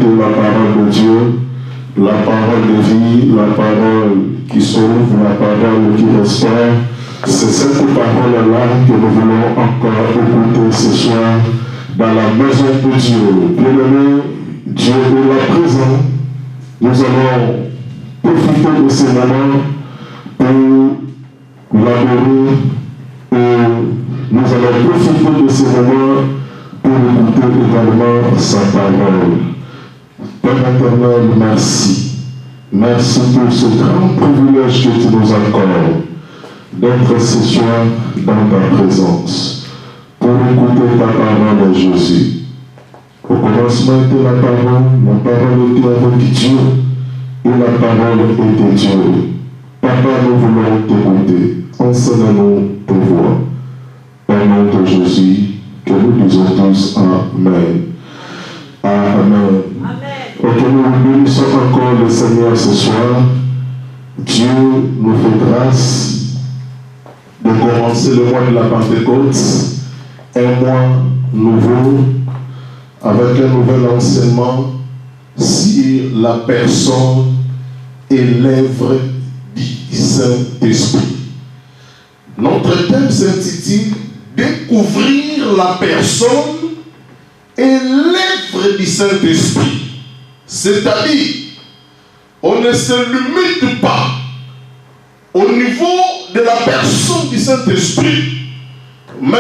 écouter la parole de Dieu, la parole de vie, la parole qui sauve, la parole qui restaure. C'est cette parole-là que nous voulons encore écouter ce soir dans la maison de Dieu. Bien-aimé, Dieu est là présent. Nous allons profiter de ces moments pour l'adorer et nous allons profiter de ces moments pour écouter également sa parole. Père éternel, merci. Merci pour ce grand privilège que tu nous accordes d'être ce soir dans ta présence pour écouter ta parole, Jésus. Au commencement était la parole était avec Dieu et la parole était Dieu. Papa, nous voulons t'écouter. Enseigne-nous ta voix. Au nom de Jésus, que nous disons tous Amen. Amen. Et que nous bénissons encore le Seigneur ce soir. Dieu nous fait grâce de commencer le mois de la Pentecôte, un mois nouveau, avec un nouvel enseignement sur la personne et l'œuvre du Saint-Esprit. Notre thème s'intitule « Découvrir la personne et l'œuvre du Saint-Esprit ». C'est-à-dire, on ne se limite pas au niveau de la personne du Saint-Esprit, mais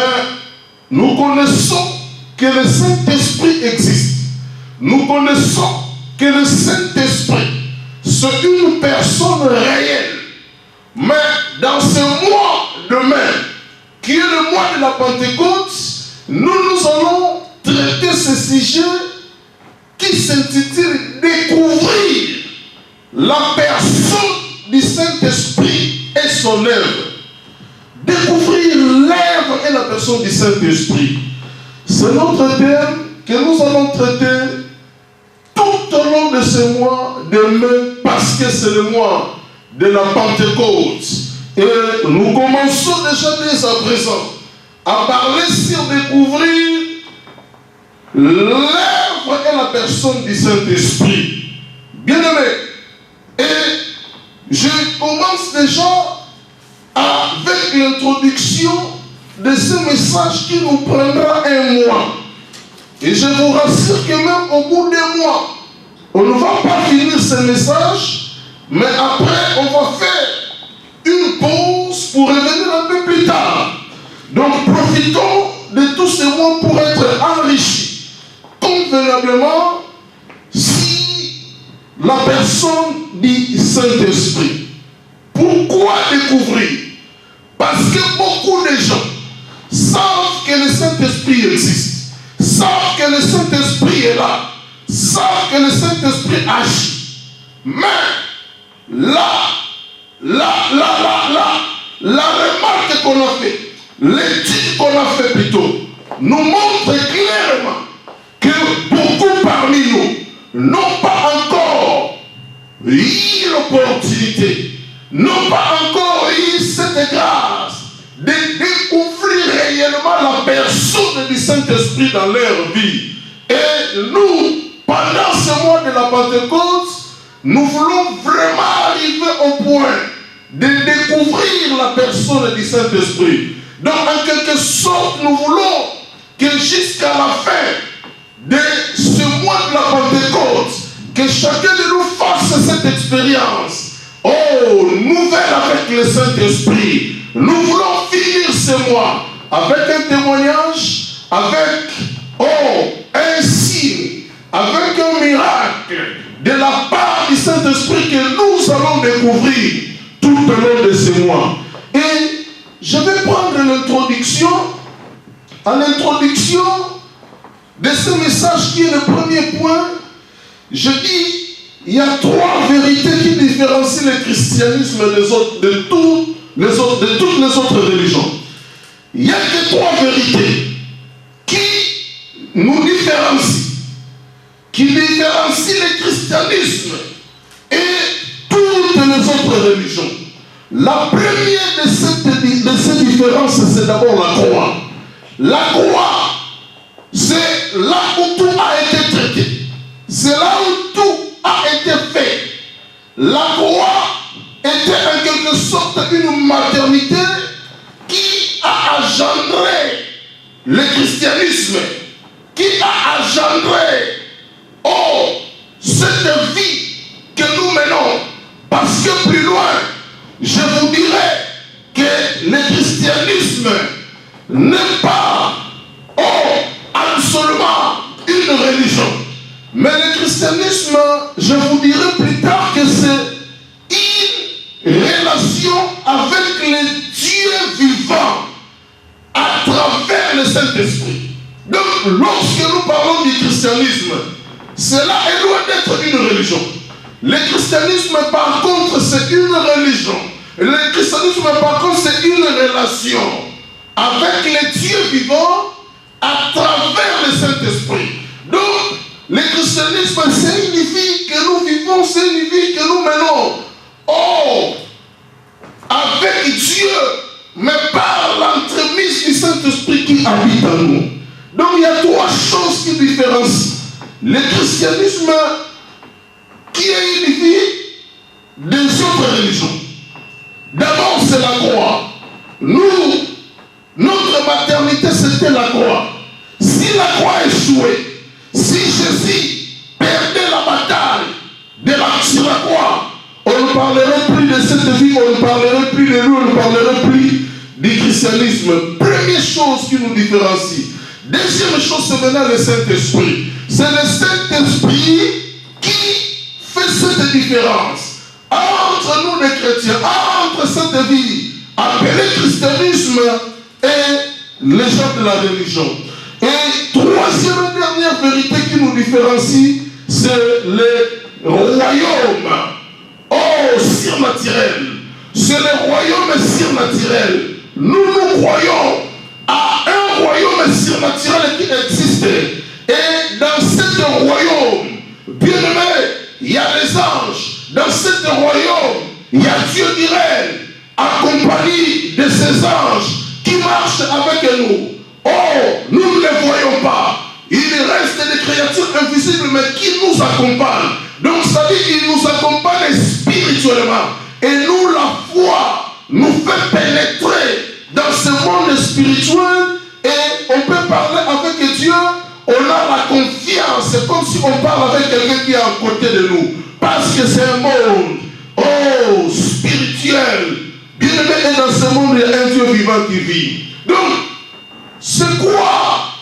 nous connaissons que le Saint-Esprit existe. Nous connaissons que le Saint-Esprit, c'est une personne réelle. Mais dans ce mois de mai, qui est le mois de la Pentecôte, nous allons traiter ce sujet qui s'intitule « Découvrir la personne du Saint-Esprit et son œuvre ». Découvrir l'œuvre et la personne du Saint-Esprit. C'est notre thème que nous allons traiter tout au long de ce mois de mai, parce que c'est le mois de la Pentecôte. Et nous commençons déjà dès à présent à parler sur découvrir l'œuvre et la personne du Saint-Esprit. Bien-aimé, et je commence déjà avec l'introduction de ce message qui nous prendra un mois. Et je vous rassure que même au bout d'un mois, on ne va pas finir ce message, mais après on va faire une pause pour revenir un peu plus tard. Donc profitons de tous ces mois pour être enrichis convenablement si la personne du Saint-Esprit. Pourquoi découvrir? Parce que beaucoup de gens savent que le Saint-Esprit existe, savent que le Saint-Esprit est là, savent que le Saint-Esprit agit. Mais la remarque qu'on a fait, l'étude qu'on a fait plutôt, nous montre clairement que beaucoup parmi nous n'ont pas encore eu l'opportunité, n'ont pas encore eu cette grâce de découvrir réellement la personne du Saint-Esprit dans leur vie. Et nous, pendant ce mois de la Pentecôte, nous voulons vraiment arriver au point de découvrir la personne du Saint-Esprit. Donc, en quelque sorte, nous voulons que jusqu'à la fin de ce mois de la Pentecôte, que chacun de nous fasse cette expérience. Oh, nouvelle avec le Saint-Esprit. Nous voulons finir ce mois avec un témoignage, avec, un signe, avec un miracle de la part du Saint-Esprit que nous allons découvrir tout au long de ce mois. Et je vais prendre l'introduction, à l'introduction de ce message qui est le premier point. Je dis, il y a trois vérités qui différencient le christianisme de toutes les autres religions. Il n'y a que trois vérités qui nous différencient, qui différencient le christianisme et toutes les autres religions. La première de ces différences, c'est d'abord la croix. La croix, c'est là où tout a été traité. c'est là où tout a été fait. La croix était en quelque sorte une maternité qui a engendré le christianisme, qui a engendré cette vie que nous menons. Parce que plus loin, je vous dirai que le christianisme n'est pas seulement une religion. Mais le christianisme, je vous dirai plus tard que c'est une relation avec le Dieu vivant à travers le Saint-Esprit. Donc, lorsque nous parlons du christianisme, cela est loin d'être une religion. Le christianisme, par contre, c'est une religion. Le christianisme, par contre, c'est une relation avec le Dieu vivant à travers le Saint-Esprit. Donc, le christianisme signifie que nous vivons, signifie que nous menons avec Dieu, mais par l'entremise du Saint-Esprit qui habite en nous. Donc, il y a trois choses qui différencient le christianisme qui est unifié des autres religions. D'abord, c'est la croix. Notre maternité, c'était la croix. Si la croix échouait, si Jésus perdait la bataille sur la croix, on ne parlerait plus de cette vie, on ne parlerait plus de lui, on ne parlerait plus du christianisme. Première chose qui nous différencie. Deuxième chose, c'est maintenant le Saint-Esprit. C'est le Saint-Esprit qui fait cette différence entre nous les chrétiens, entre cette vie appelée christianisme et les gens de la religion. Et troisième et dernière vérité qui nous différencie, c'est le royaume surnaturel. C'est le royaume surnaturel. Nous croyons à un royaume surnaturel qui existe. Et dans ce royaume, bien aimé, il y a les anges. Dans ce royaume, il y a Dieu direct, accompagné de ces anges qui marchent avec nous. Nous ne les voyons pas. Il reste des créatures invisibles, mais qui nous accompagnent. Donc, ça dit qu'il nous accompagne spirituellement. Et nous, la foi nous fait pénétrer dans ce monde spirituel. Et on peut parler avec Dieu. On a la confiance. C'est comme si on parle avec quelqu'un qui est à côté de nous. Parce que c'est un monde spirituel. Bien aimé, et dans ce monde, il y a un Dieu vivant qui vit. Donc, c'est quoi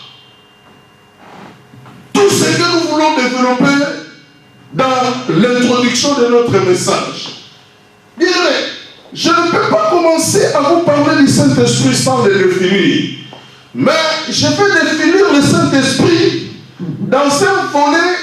tout ce que nous voulons développer dans l'introduction de notre message? Bien aimé, je ne peux pas commencer à vous parler du Saint-Esprit sans le définir. Mais je vais définir le Saint-Esprit dans un volet,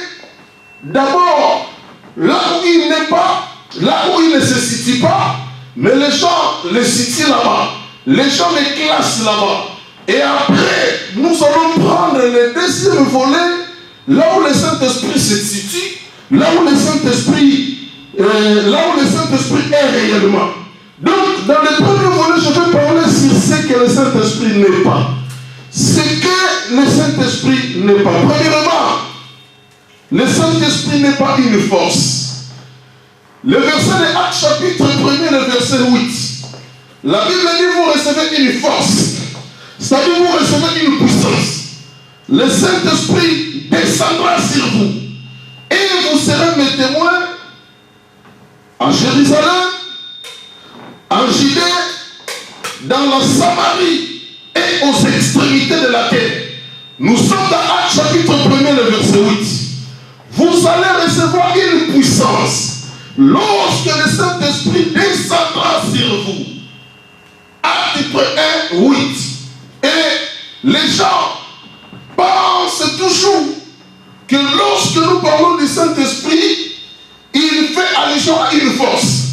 d'abord, là où il n'est pas, là où il ne se situe pas, mais les gens le situent là-bas. Les gens le classent là-bas. Et après, nous allons prendre le deuxième volet, là où le Saint-Esprit se situe, là où le Saint-Esprit est réellement. Donc, dans le premier volet, je vais parler sur ce que le Saint-Esprit n'est pas. Ce que le Saint-Esprit n'est pas. Premièrement, le Saint-Esprit n'est pas une force. Le verset de Actes chapitre 1er, le verset 8. La Bible dit vous recevez une force. C'est-à-dire vous recevez une puissance. Le Saint-Esprit descendra sur vous. Et vous serez mes témoins en Jérusalem, en Judée, dans la Samarie et aux extrémités de la terre. Nous sommes dans Actes chapitre 1er, le verset 8. Vous allez recevoir une puissance lorsque le Saint-Esprit descendra sur vous. Actes 1, 8. Et les gens pensent toujours que lorsque nous parlons du Saint-Esprit, il fait allusion à une force.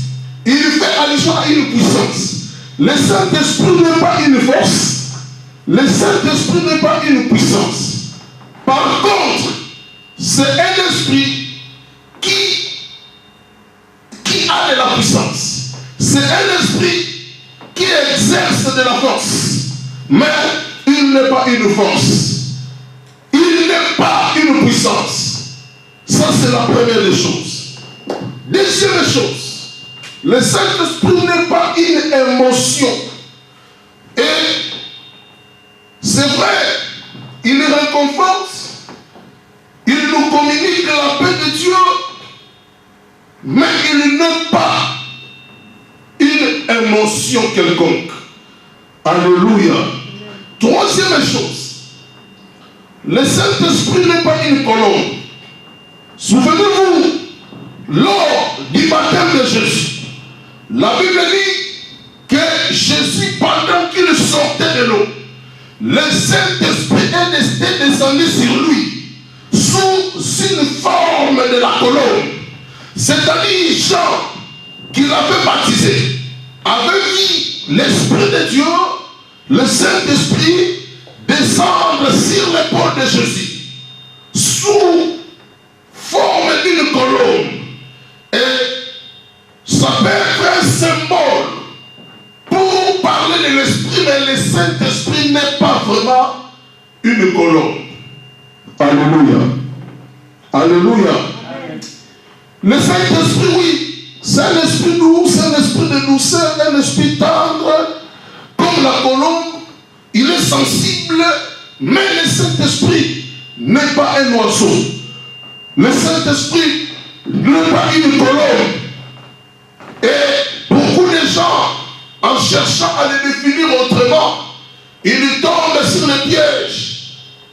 Il fait allusion à une puissance. Le Saint-Esprit n'est pas une force. Le Saint-Esprit n'est pas une puissance. Par contre, c'est un esprit qui a de la puissance. C'est un esprit qui exerce de la force. Mais il n'est pas une force. Il n'est pas une puissance. Ça, c'est la première des choses. Deuxième chose, le Saint-Esprit n'est pas une émotion. Et c'est vrai, il nous réconforte, il nous communique la paix de Dieu, mais il n'est pas une émotion quelconque. Alléluia. Troisième chose, le Saint-Esprit n'est pas une colombe. Souvenez-vous, lors du baptême de Jésus, la Bible dit que Jésus, pendant qu'il sortait de l'eau, le Saint-Esprit est descendu sur lui sous une forme de la colombe. C'est-à-dire Jean, qui l'avait baptisé, avait vu l'Esprit de Dieu, le Saint-Esprit, descendre sur l'épaule de Jésus sous forme d'une colombe. Et ça peut être un symbole pour parler de l'Esprit, mais le Saint-Esprit n'est pas vraiment une colombe. Alléluia. Alléluia. Le Saint-Esprit, oui, c'est un esprit doux, c'est un esprit de douceur, un esprit tendre, comme la colombe. Il est sensible, mais le Saint-Esprit n'est pas un oiseau. Le Saint-Esprit n'est pas une colombe. Et beaucoup de gens, en cherchant à le définir autrement, ils tombent sur le piège.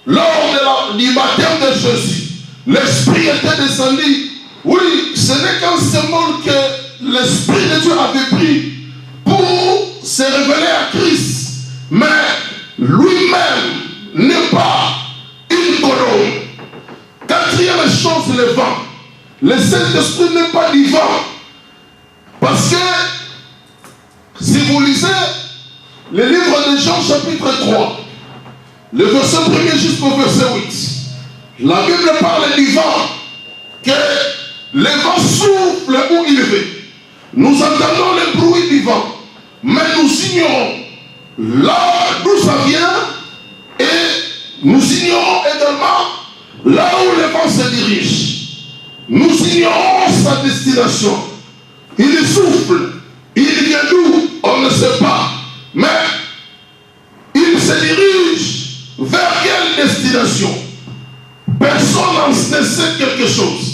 Lors du baptême de Jésus, l'Esprit était descendu. Oui, ce n'est qu'un symbole que l'Esprit de Dieu avait pris pour se révéler à Christ. Mais lui-même n'est pas une colombe. Quatrième chose, le vent. Le Saint-Esprit n'est pas du vent. Parce que, si vous lisez le livre de Jean chapitre 3, le verset 1er jusqu'au verset 8, la Bible parle du vent, que le vent souffle où il veut. Nous entendons le bruit du vent, mais nous ignorons là d'où ça vient et nous ignorons également là où le vent se dirige. Nous ignorons sa destination. Il souffle, il vient d'où? On ne sait pas. Mais il se dirige vers quelle destination? Personne ne sait quelque chose.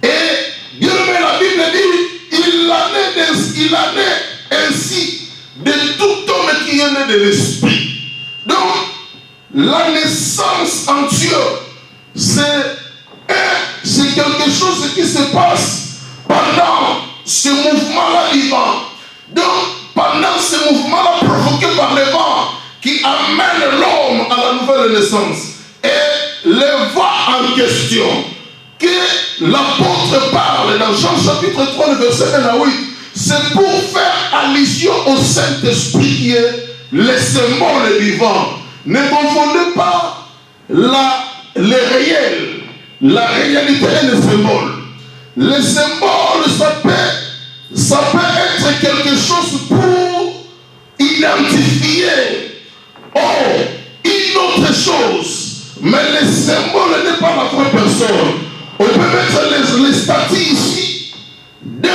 Et Dieu, la Bible dit, il en est ainsi de tout homme qui est né de l'Esprit. Donc, la naissance en Dieu, c'est quelque chose qui se passe pendant ce mouvement-là du vent. Donc, pendant ce mouvement-là provoqué par le vent qui amène l'homme à la nouvelle naissance. Et le vent en question, que l'apôtre parle dans Jean chapitre 3, le verset 1 à 8, c'est pour faire allusion au Saint-Esprit qui est le symbole du vent. Ne confondez pas le réel, la réalité et le symbole. Le symbole, ça peut être quelque chose pour identifier une autre chose. Mais le symbole n'est pas la vraie personne. On peut mettre les statues ici d'un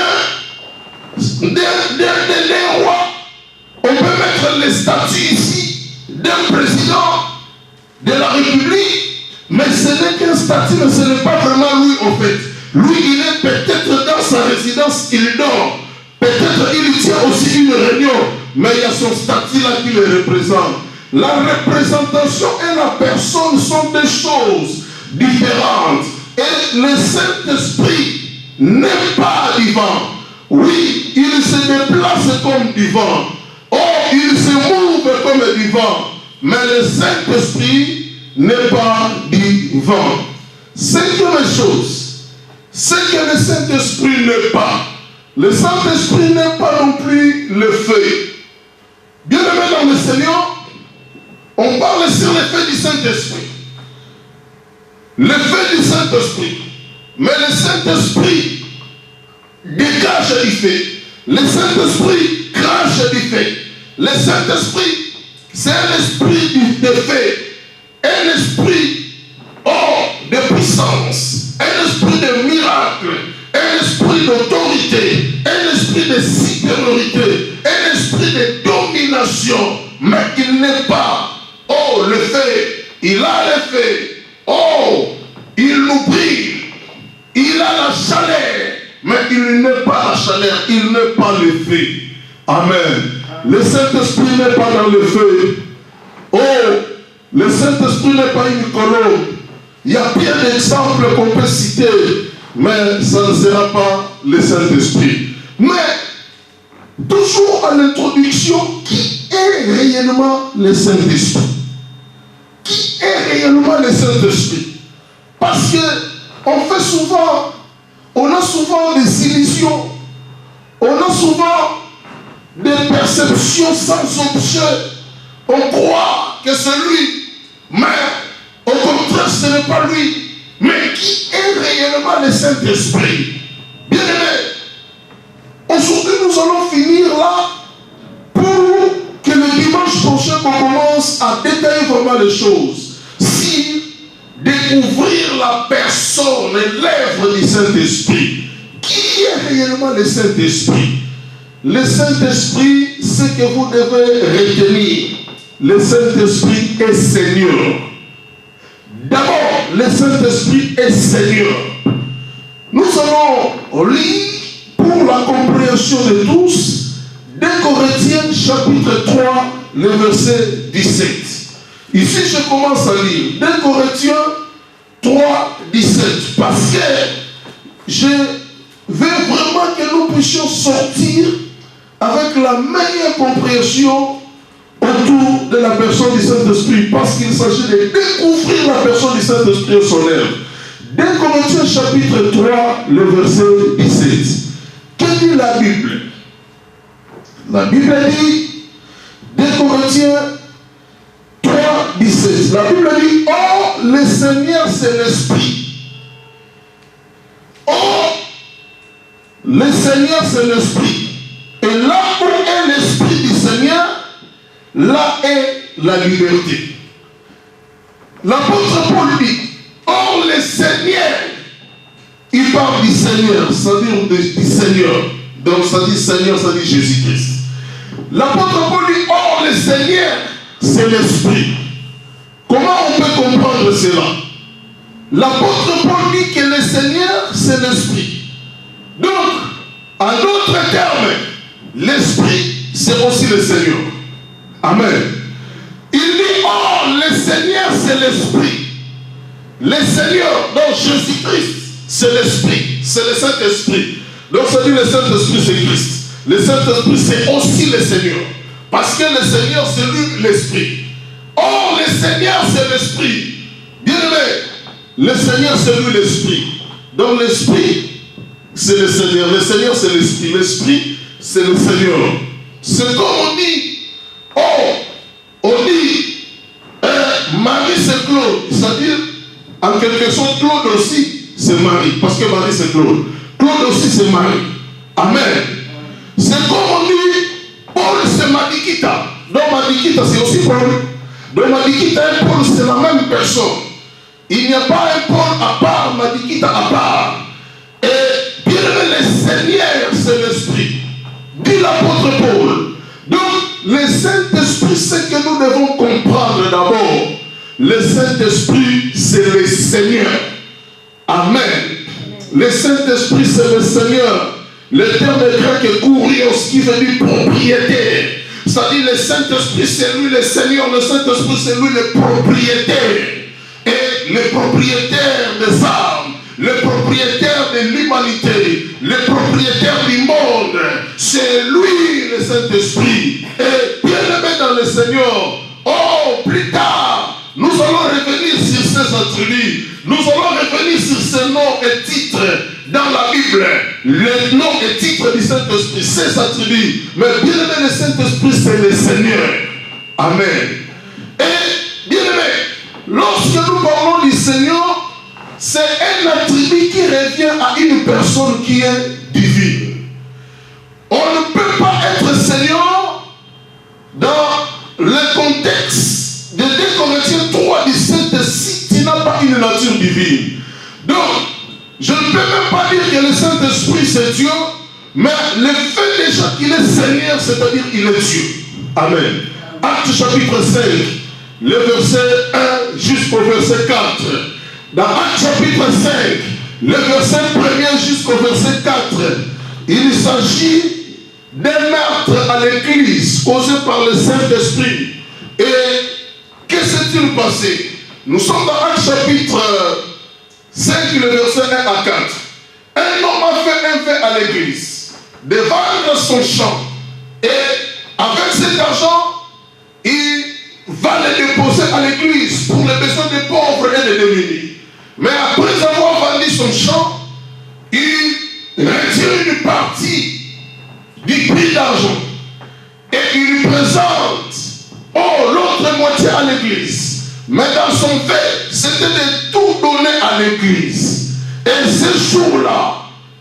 roi. On peut mettre les statues ici d'un président de la République. Mais ce n'est qu'un statut, mais ce n'est pas vraiment lui en fait. Lui, il est peut-être dans sa résidence, il dort. Peut-être il tient aussi une réunion, mais il y a son statut là qui le représente. La représentation et la personne sont des choses différentes. Et le Saint-Esprit n'est pas du vent. Oui, il se déplace comme du vent. Il se mouve comme du vent. Mais le Saint-Esprit n'est pas du vent. Cinquième chose, c'est que le Saint-Esprit n'est pas. Le Saint-Esprit n'est pas non plus le feu. Bien aimé dans le Seigneur, on parle sur l'effet du Saint-Esprit. L'effet du Saint-Esprit. Mais le Saint-Esprit dégage du feu. Le Saint-Esprit crache du feu. Le Saint-Esprit, c'est un esprit de feu. Un esprit de puissance. Un esprit de d'autorité, un esprit de supériorité, un esprit de domination, mais il n'est pas, oh, le fait, il a le fait, oh, il nous brille, il a la chaleur, mais il n'est pas la chaleur, il n'est pas le feu. Amen. Le Saint-Esprit n'est pas dans le feu. Oh, le Saint-Esprit n'est pas une colombe. Il y a bien d'exemples qu'on peut citer, mais ça ne sera pas le Saint-Esprit. Mais, toujours à l'introduction, qui est réellement le Saint-Esprit? Qui est réellement le Saint-Esprit? Parce que on a souvent des illusions, on a souvent des perceptions sans objet. On croit que c'est lui, mais au contraire, ce n'est pas lui. Mais qui est réellement le Saint-Esprit? Bien aimé, aujourd'hui nous allons finir là pour que le dimanche prochain on commence à détailler vraiment les choses. Si découvrir la personne et l'œuvre du Saint-Esprit. Qui est réellement le Saint-Esprit? Le Saint-Esprit, ce que vous devez retenir, le Saint-Esprit est Seigneur. D'abord, le Saint-Esprit est Seigneur. Nous allons lire pour la compréhension de tous 2 Corinthiens chapitre 3, le verset 17. Ici, je commence à lire 2 Corinthiens 3, 17. Parce que je veux vraiment que nous puissions sortir avec la meilleure compréhension autour de la personne du Saint-Esprit. Parce qu'il s'agit de découvrir la personne du Saint-Esprit au son œuvre. 2 Corinthiens chapitre 3, le verset 17. Que dit la Bible? La Bible dit, 2 Corinthiens 3, 17. La Bible dit, oh, le Seigneur c'est l'Esprit. Oh, le Seigneur c'est l'Esprit. Et là où est l'Esprit du Seigneur, là est la liberté. L'apôtre Paul dit, oh, le Seigneur, il parle du Seigneur, c'est-à-dire du Seigneur. Donc ça dit Seigneur, ça dit Jésus-Christ. L'apôtre Paul dit, oh, le Seigneur, c'est l'Esprit. Comment on peut comprendre cela? L'apôtre Paul dit que le Seigneur, c'est l'Esprit. Donc, en d'autres termes, l'Esprit, c'est aussi le Seigneur. Amen. Il dit, oh, le Seigneur, c'est l'Esprit. Le Seigneur, donc Jésus-Christ, c'est l'Esprit, c'est le Saint-Esprit. Donc ça dit le Saint-Esprit, c'est Christ. Le Saint-Esprit, c'est aussi le Seigneur. Parce que le Seigneur, c'est lui l'Esprit. Oh, le Seigneur, c'est l'Esprit. Bien aimé, le Seigneur, c'est lui l'Esprit. Donc l'Esprit, c'est le Seigneur. Le Seigneur, c'est l'Esprit. L'Esprit, c'est le Seigneur. C'est comme on dit, oh, on dit, Marie, c'est Claude. C'est-à-dire, en quelque sorte, Claude aussi, c'est Marie. Parce que Marie, c'est Claude. Claude aussi, c'est Marie. Amen. C'est comme on dit, Paul, c'est Madikita. Donc Madikita, c'est aussi Paul. Donc Madikita et Paul, c'est la même personne. Il n'y a pas un Paul à part, Madikita à part. Et bien aimé, le Seigneur, c'est l'Esprit. Dit l'apôtre Paul. Donc, le Saint-Esprit, c'est que nous devons comprendre d'abord. Le Saint-Esprit, c'est le Seigneur. Amen. Le Saint-Esprit, c'est le Seigneur. Le terme grec est kurios, qui veut dire propriétaire. C'est-à-dire le Saint-Esprit, c'est lui le Seigneur. Le Saint-Esprit, c'est lui le propriétaire. Et le propriétaire des âmes, le propriétaire de l'humanité, le propriétaire du monde, c'est lui le Saint-Esprit. Et bien aimé dans le Seigneur, oh, plus tard, nous allons revenir sur ces attributs. Nous allons revenir sur ces noms et titres dans la Bible. Les noms et titres du Saint-Esprit, ces attributs. Mais bien aimé, le Saint-Esprit, c'est le Seigneur. Amen. Et bien aimé, lorsque nous parlons du Seigneur, c'est un attribut qui revient à une personne qui est divine. On ne peut pas être Seigneur dans le contexte de 2 Corinthiens 3, 17 si tu n'as pas une nature divine. Donc, je ne peux même pas dire que le Saint-Esprit c'est Dieu Mais le fait déjà qu'il est Seigneur, c'est-à-dire qu'il est Dieu. Amen. Acte chapitre 5, le verset 1 jusqu'au verset 4. Dans Acte chapitre 5, le verset 1er jusqu'au verset 4, il s'agit d'un meurtre à l'église causé par le Saint-Esprit. Et que s'est-il passé? Nous sommes dans Acte chapitre 5, le verset 1 à 4. Un homme a fait un fait à l'église de vendre son champ. Et avec cet argent, il va le déposer à l'église pour les besoins des pauvres et des démunis. Mais après avoir vendu son champ, il retire une partie du prix d'argent et il lui présente l'autre moitié à l'église. Mais dans son fait, c'était de tout donner à l'église. Et ce jour-là,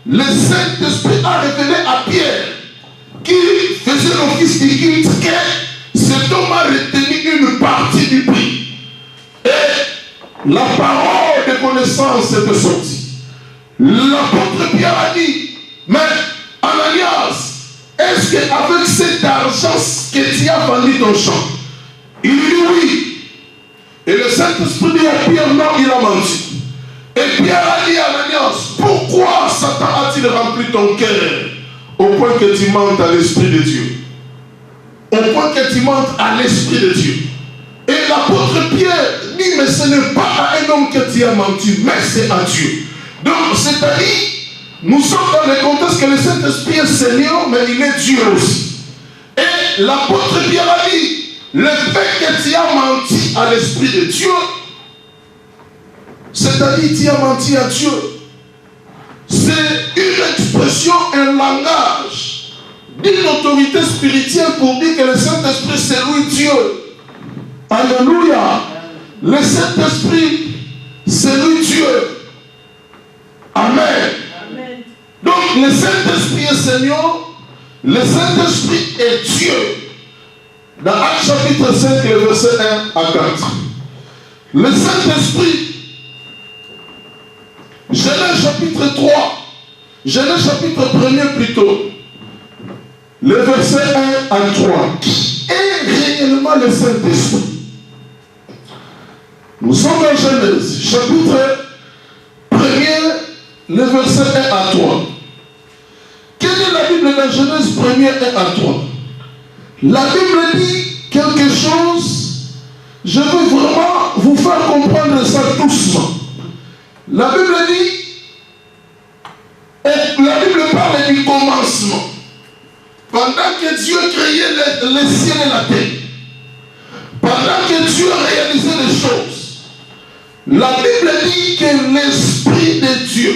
le Saint-Esprit a révélé à Pierre, qui faisait l'office du culte, que cet homme a retenu une partie du prix. Et la parole de connaissance était sortie. L'apôtre Pierre a dit, mais Ananias, est-ce qu'avec cet argent que tu as vendu ton champ? Il dit oui. Et le Saint-Esprit dit à Pierre, non, il a menti. Et Pierre a dit à Ananias, pourquoi Satan a-t-il rempli ton cœur au point que tu mentes à l'Esprit de Dieu? Au point que tu mentes à l'Esprit de Dieu. Et l'apôtre Pierre dit, mais ce n'est pas à un homme que tu as menti, mais c'est à Dieu. Donc, c'est-à-dire, nous sommes dans le contexte que le Saint-Esprit est Seigneur, mais il est Dieu aussi. Et l'apôtre Pierre a dit, le fait que tu as menti à l'Esprit de Dieu, c'est-à-dire tu as menti à Dieu, c'est une expression, un langage d'une autorité spirituelle pour dire que le Saint-Esprit c'est lui Dieu. Alléluia. Le Saint-Esprit c'est lui Dieu. Amen. Amen. Donc le Saint-Esprit est Seigneur, le Saint-Esprit est Dieu. Dans Acte chapitre 5, le verset 1 à 4. Le Saint-Esprit, Genèse chapitre 3, Genèse chapitre 1er plutôt, le verset 1 à 3, qui est réellement le Saint-Esprit. Nous sommes dans Genèse chapitre 1er, le verset 1 à 3. Quelle est la Bible dans Genèse 1er 1 à 3? La Bible dit quelque chose, je veux vraiment vous faire comprendre ça doucement. La Bible dit, la Bible parle du commencement. Pendant que Dieu créait les cieux et la terre, pendant que Dieu réalisait les choses, la Bible dit que l'Esprit de Dieu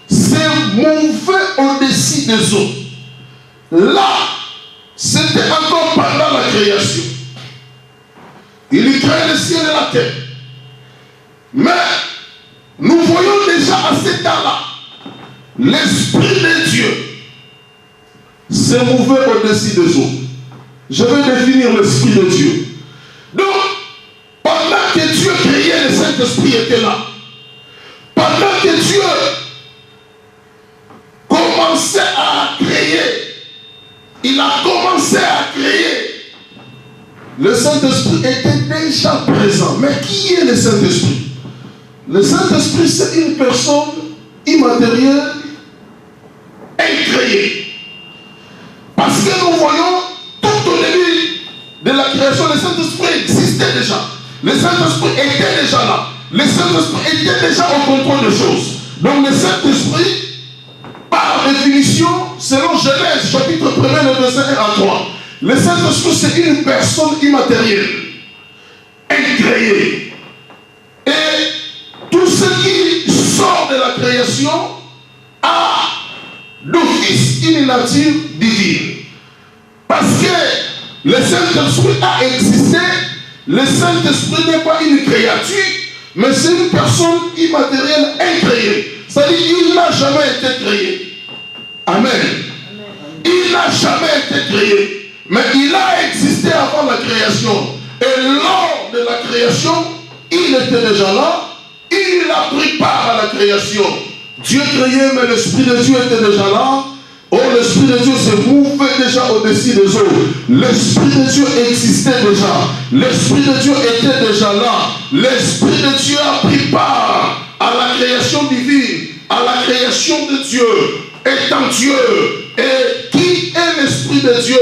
s'est mouvé au-dessus des eaux. Là, c'était encore pendant la création. Il crée le ciel et la terre. Mais nous voyons déjà à cet temps-là, l'Esprit de Dieu s'est mouvé au-dessus des eaux. Je vais définir l'Esprit de Dieu. Donc, pendant que Dieu créait, le Saint-Esprit était là. Pendant que Dieu commençait à créer, il a commencé à créer. Le Saint-Esprit était déjà présent. Mais qui est le Saint-Esprit? Le Saint-Esprit, c'est une personne immatérielle, incréée. Parce que nous voyons, tout au début de la création, le Saint-Esprit existait déjà. Le Saint-Esprit était déjà là. Le Saint-Esprit était déjà au contrôle des choses. Donc le Saint-Esprit, par définition, selon Genèse, chapitre 1er, le verset 1 à 3, le Saint-Esprit, c'est une personne immatérielle, incréée. Et tout ce qui sort de la création a d'office une nature divine. Parce que le Saint-Esprit a existé, le Saint-Esprit n'est pas une créature, mais c'est une personne immatérielle incréée. C'est-à-dire qu'il n'a jamais été créé. Amen. Il n'a jamais été créé, mais il a existé avant la création. Et lors de la création, il était déjà là. Il a pris part à la création. Dieu créait, mais l'Esprit de Dieu était déjà là. Oh, l'Esprit de Dieu se mouvait déjà au-dessus des eaux. L'Esprit de Dieu existait déjà. L'Esprit de Dieu était déjà là. L'Esprit de Dieu a pris part à la création divine, à la création de Dieu, étant Dieu. Et qui est l'Esprit de Dieu?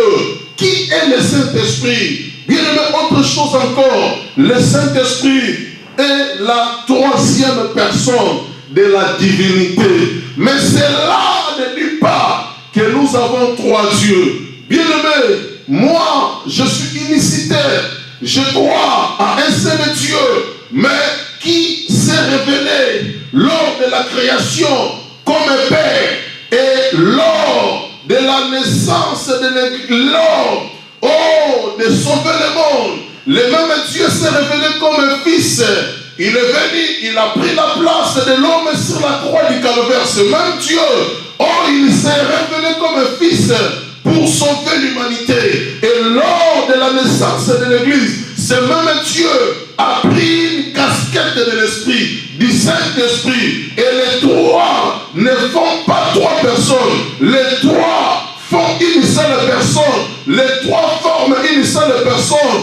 Qui est le Saint-Esprit? Bien aimé, autre chose encore, le Saint-Esprit est la troisième personne de la divinité. Mais c'est là ne dit pas que nous avons trois dieux. Bien aimé, moi, je suis unicitaire. Je crois à un seul Dieu, mais qui s'est révélé lors de la création comme un Père et lors de la naissance de l'homme, de sauver le monde. Le même Dieu s'est révélé comme un Fils. Il est venu, il a pris la place de l'homme sur la croix du Calvaire. Ce même Dieu, il s'est révélé comme un Fils pour sauver l'humanité. Et lors de la naissance de l'Église, ce même Dieu a pris une casquette de l'Esprit, du Saint-Esprit. Et les trois ne font pas trois personnes. Les trois font une seule personne. Les trois forment une seule personne.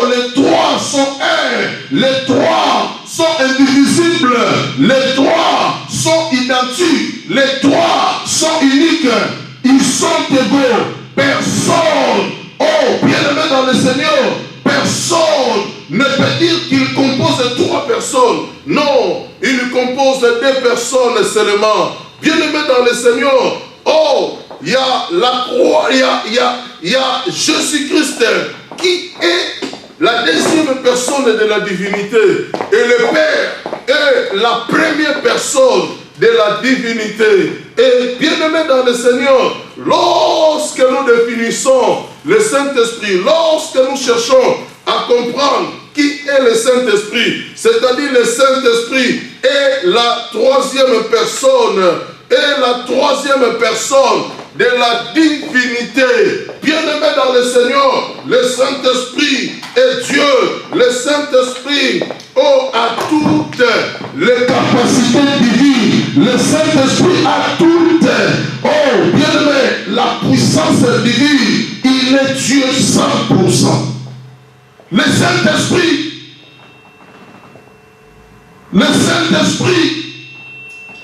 Les trois sont un. Les trois sont indivisibles. Les trois sont identiques. Les trois sont uniques. Ils sont égaux. Personne, bien-aimé dans le Seigneur, personne ne peut dire qu'il compose trois personnes. Non, il compose deux personnes seulement. Bien-aimé dans le Seigneur, il y a la croix, il y a Jésus-Christ qui est la deuxième personne de la divinité. Et le Père est la première personne de la divinité. Et bien-aimé dans le Seigneur, lorsque nous définissons le Saint-Esprit, lorsque nous cherchons à comprendre qui est le Saint-Esprit, c'est-à-dire le Saint-Esprit est la troisième personne, de la divinité. Bien-aimé dans le Seigneur, le Saint-Esprit est Dieu. Le Saint-Esprit a toutes les capacités divines. Le Saint-Esprit a toutes. Bien-aimé, la puissance divine, il est Dieu 100%. Le Saint-Esprit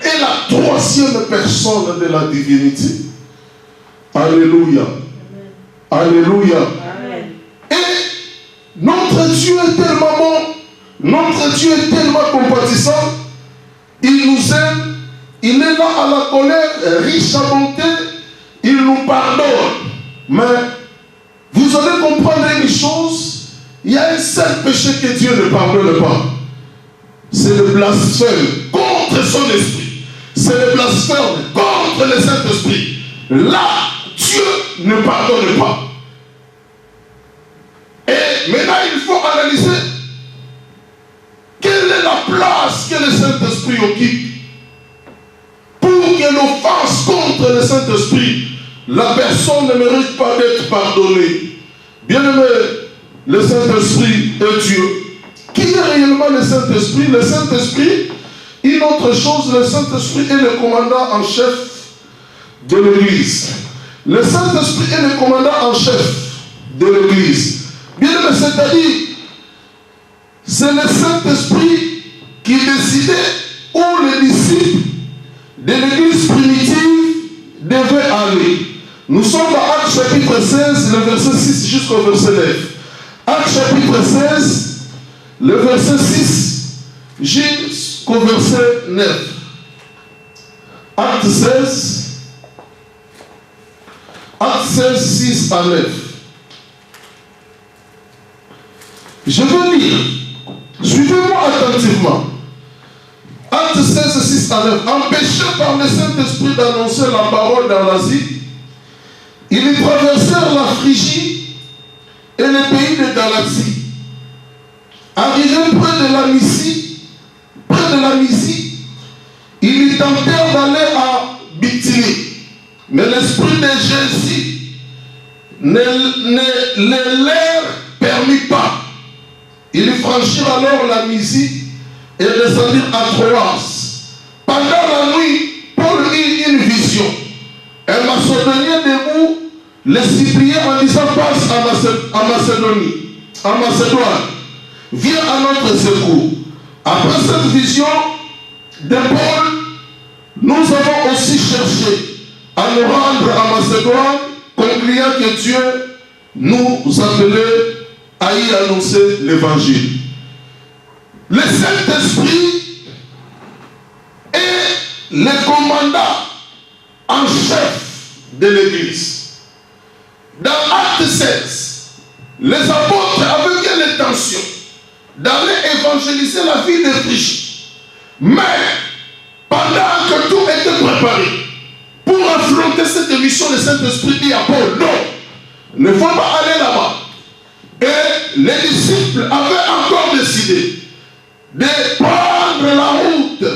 est la troisième personne de la divinité. Alléluia. Alléluia. Amen. Et notre Dieu est tellement bon, notre Dieu est tellement compatissant, il nous aime, il est là à la colère, riche à bonté, il nous pardonne. Mais vous allez comprendre une chose, il y a un seul péché que Dieu ne pardonne pas. C'est le blasphème contre son esprit. C'est le blasphème contre le Saint-Esprit. Là, Dieu ne pardonne pas. Et maintenant, il faut analyser quelle est la place que le Saint-Esprit occupe. Pour que l'offense contre le Saint-Esprit, la personne ne mérite pas d'être pardonnée. Bien-aimé, le Saint-Esprit est Dieu. Qui est réellement le Saint-Esprit? Le Saint-Esprit, une autre chose, le Saint-Esprit est le commandant en chef de l'Église. Le Saint-Esprit est le commandant en chef de l'Église. Bien-aimé, c'est-à-dire, c'est le Saint-Esprit qui décidait où les disciples de l'Église primitive devaient aller. Nous sommes dans Actes chapitre 16, le verset 6 jusqu'au verset 9. Actes chapitre 16, le verset 6 jusqu'au verset 9. Acte 16, 6 à 9. Je veux lire. Suivez-moi attentivement. Acte 16, 6 à 9. Empêchés par le Saint-Esprit d'annoncer la parole dans l'Asie, ils traversèrent la Phrygie et le pays de Galatie. Arrivés près de la Mysie, ils tentèrent d'aller à Bithynie. Mais l'Esprit de Jésus ne leur permit pas. Ils franchirent alors la Mysie et descendirent à Troas. Pendant la nuit, Paul eut une vision. Un Macédonien debout les suppliait en disant passe en Macédoine. Viens à notre secours. Après cette vision de Paul, nous avons aussi cherché à nous rendre à Macédoine, concluant que Dieu nous appelait à y annoncer l'évangile. Le Saint-Esprit est le commandant en chef de l'Église. Dans Acte 16, les apôtres avaient bien l'intention d'aller évangéliser la ville de Phrygie. Mais pendant que tout était préparé pour affronter cette mission, le Saint-Esprit dit à Paul, non, il ne faut pas aller là-bas. Et les disciples avaient encore décidé de prendre la route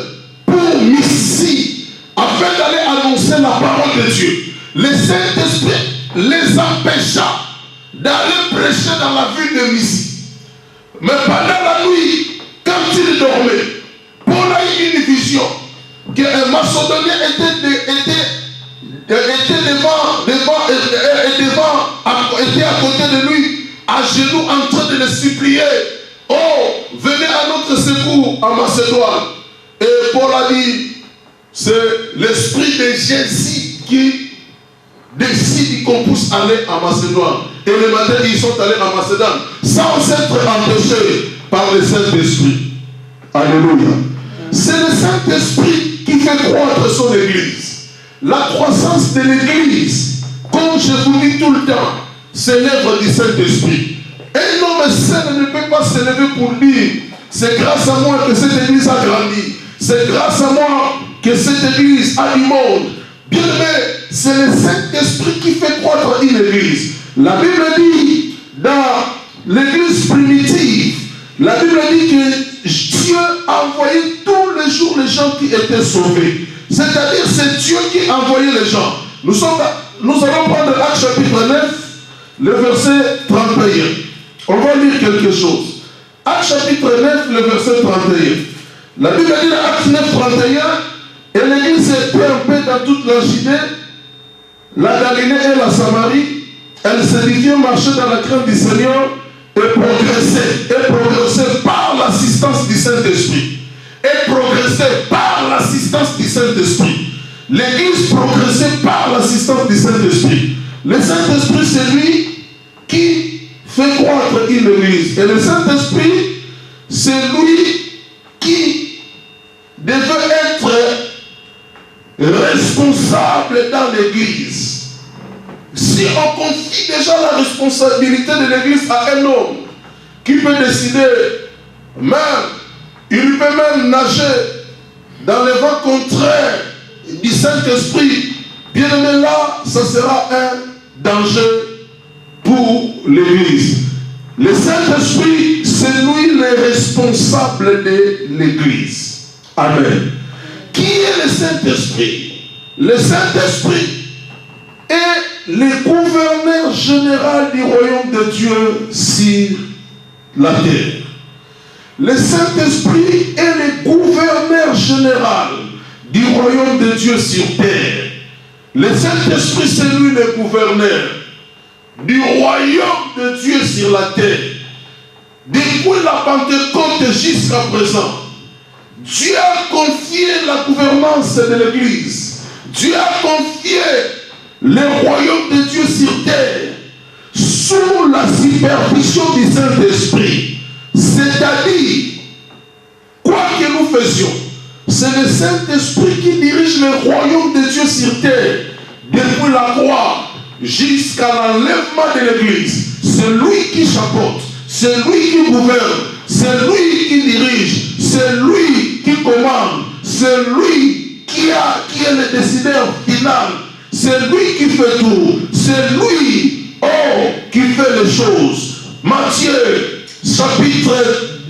pour Mysie afin d'aller annoncer la parole de Dieu. Le Saint-Esprit les empêcha d'aller prêcher dans la ville de Mysie. Mais pendant la nuit, quand ils dormaient, Paul a eu une vision qu'un Macédonien était à côté de lui, à genoux, en train de le supplier. Oh, venez à notre secours en Macédoine. Et Paul a dit, c'est l'esprit de Jésus qui décide qu'on puisse aller en Macédoine. Et le matin, ils sont allés en Macédoine sans être empêchés par le Saint-Esprit. Alléluia. C'est le Saint-Esprit qui fait croître son Église. La croissance de l'Église, comme je vous dis tout le temps, c'est l'œuvre du Saint-Esprit. Un homme seul ne peut pas se lever pour dire c'est grâce à moi que cette Église a grandi. C'est grâce à moi que cette Église a du monde. Bien aimé, c'est le Saint-Esprit qui fait croître une Église. La Bible dit dans l'Église primitive, la Bible dit que Dieu a envoyé tous les jours les gens qui étaient sauvés. C'est-à-dire c'est Dieu qui a envoyé les gens. Nous allons prendre Acte chapitre 9, le verset 31. On va lire quelque chose. Acte chapitre 9, le verset 31. La Bible dit dans Acte 9, 31, et l'Église était en paix dans toute la Judée, la Galilée et la Samarie. Elle s'édifiait, marchait dans la crainte du Seigneur et progressait par l'assistance du Saint-Esprit. Et progressait par l'assistance du Saint-Esprit. L'Église progressait par l'assistance du Saint-Esprit. Le Saint-Esprit, c'est lui qui fait croître une Église. Et le Saint-Esprit, c'est lui qui devait être responsable dans l'Église. Si on confie déjà la responsabilité de l'Église à un homme qui peut décider, même, il peut même nager dans les vents contraires du Saint-Esprit, bien aimé, là, ça sera un danger pour l'Église. Le Saint-Esprit, c'est lui le responsable de l'Église. Amen. Qui est le Saint-Esprit? Le Saint-Esprit est le gouverneur général du royaume de Dieu sur la terre. Le Saint-Esprit est le gouverneur général du royaume de Dieu sur terre. Le Saint-Esprit, c'est lui le gouverneur du royaume de Dieu sur la terre. Depuis la Pentecôte jusqu'à présent, Dieu a confié la gouvernance de l'Église. Dieu a confié le royaume de Dieu sur terre sous la supervision du Saint-Esprit. C'est-à-dire, quoi que nous faisions, c'est le Saint-Esprit qui dirige le royaume de Dieu sur terre, depuis la croix jusqu'à l'enlèvement de l'Église. C'est lui qui chapeaute, c'est lui qui gouverne, c'est lui qui dirige, c'est lui qui commande, c'est lui qui est le décideur final, c'est lui qui fait tout, c'est lui qui fait les choses. Matthieu chapitre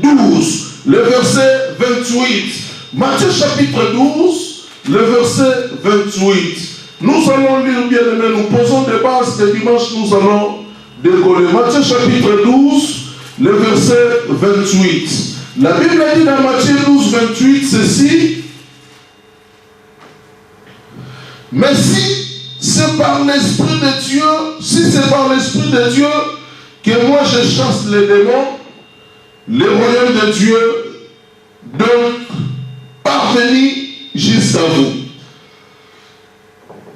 12, le verset 28. Matthieu chapitre 12, le verset 28. Nous allons lire, bien aimé, nous posons des bases de dimanche, nous allons décoller. Matthieu chapitre 12, le verset 28. La Bible dit dans Matthieu 12, 28 ceci. Mais si c'est par l'Esprit de Dieu, si c'est par l'Esprit de Dieu que moi je chasse les démons, le royaume de Dieu doit parvenir jusqu'à vous.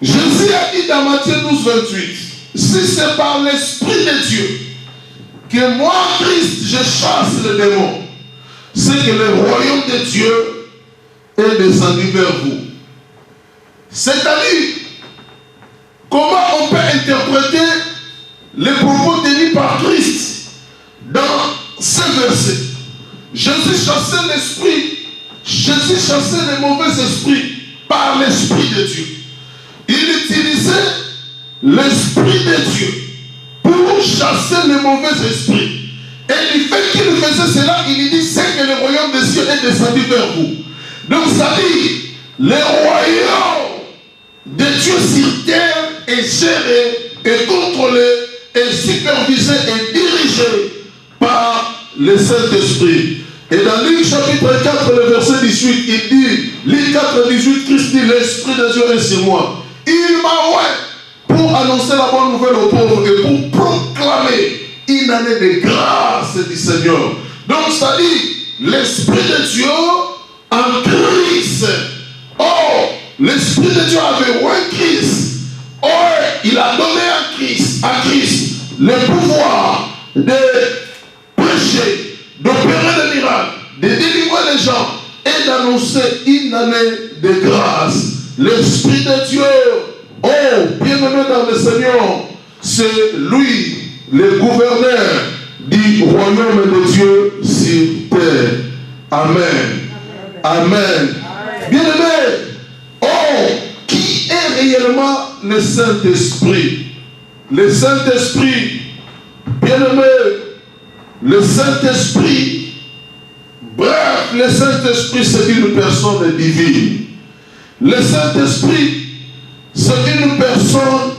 Jésus a dit dans Matthieu 12, 28, si c'est par l'Esprit de Dieu que moi, Christ, je chasse les démons, c'est que le royaume de Dieu est descendu vers vous. C'est-à-dire, comment on peut interpréter les propos tenus par Christ dans ce verset? Jésus chassait l'esprit, Jésus chassait les mauvais esprits par l'Esprit de Dieu. Il utilisait l'Esprit de Dieu pour chasser les mauvais esprits. Et le fait qu'il faisait cela, il dit c'est que le royaume des cieux est descendu vers vous. Donc ça dit, le royaume de Dieu sur terre est géré et contrôlé et supervisé et dirigé par le Saint-Esprit. Et dans Luc chapitre 4, le verset 18, il dit, Luc 4, 18, Christ dit, l'Esprit de Dieu est sur moi. Il m'a oint pour annoncer la bonne nouvelle aux pauvres et pour proclamer une année de grâce du Seigneur. Donc ça dit, l'Esprit de Dieu en Christ. Oh, l'Esprit de Dieu avait oint Christ. Oh, il a donné à Christ le pouvoir de prêcher, d'opérer des miracles, de délivrer les gens et d'annoncer une année de grâce. L'Esprit de Dieu, oh, bien-aimé dans le Seigneur, c'est lui, le gouverneur du royaume de Dieu sur terre. Amen. Amen. Bien-aimé, oh, qui est réellement le Saint-Esprit? Le Saint-Esprit, bien-aimé, le Saint-Esprit, bref, le Saint-Esprit, c'est une personne divine. Le Saint-Esprit, c'est une personne